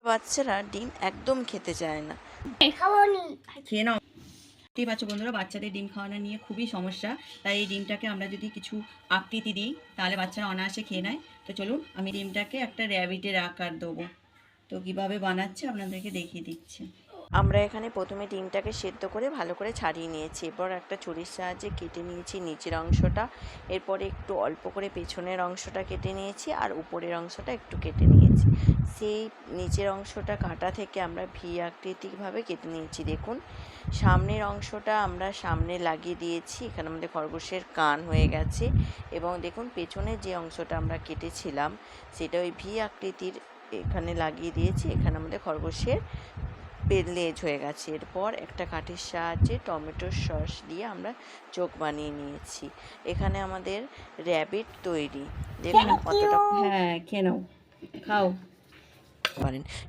বাচ্চারা ডিম একদম খেতে চায় না। খেয়ে নাও। দেখতেই পাচ্ছ বন্ধুরা, বাচ্চাদের ডিম খাওয়ানো নিয়ে খুবই সমস্যা। তাই এই ডিমটাকে আমরা যদি কিছু আকৃতি দিই তাহলে বাচ্চারা অনায়াসে খেয়ে নেয়। তো চলুন আমি ডিমটাকে একটা র্যাবিটের আকার দেবো। তো কীভাবে বানাচ্ছে আপনাদেরকে দেখিয়ে দিচ্ছি। আমরা এখানে প্রথমে ডিমটাকে সেদ্ধ করে ভালো করে ছাড়িয়ে নিয়েছি, এরপর একটা ছুরির সাহায্যে কেটে নিয়েছি নিচের অংশটা, এরপরে একটু অল্প করে পেছনের অংশটা কেটে নিয়েছি আর উপরের অংশটা একটু কেটে নিয়েছি। সেই নিচের অংশটা কাটা থেকে আমরা ভি আকৃতিভাবে কেটে নিয়েছি। দেখুন সামনের অংশটা আমরা সামনে লাগিয়ে দিয়েছি, এখানে আমাদের খরগোশের কান হয়ে গেছে। এবং দেখুন পেছনের যে অংশটা আমরা কেটেছিলাম সেটা ওই ভি আকৃতির এখানে লাগিয়ে দিয়েছি, এখানে আমাদের খরগোশের লেজ হয়ে গেছে। এরপর একটা কাঠির সাহায্যে টমেটোর সস দিয়ে আমরা চোখ বানিয়ে নিয়েছি। এখানে আমাদের র্যাবিট তৈরি। দেখুন কতটা হ্যাঁ খেয়ে নাও, খাও পারেন।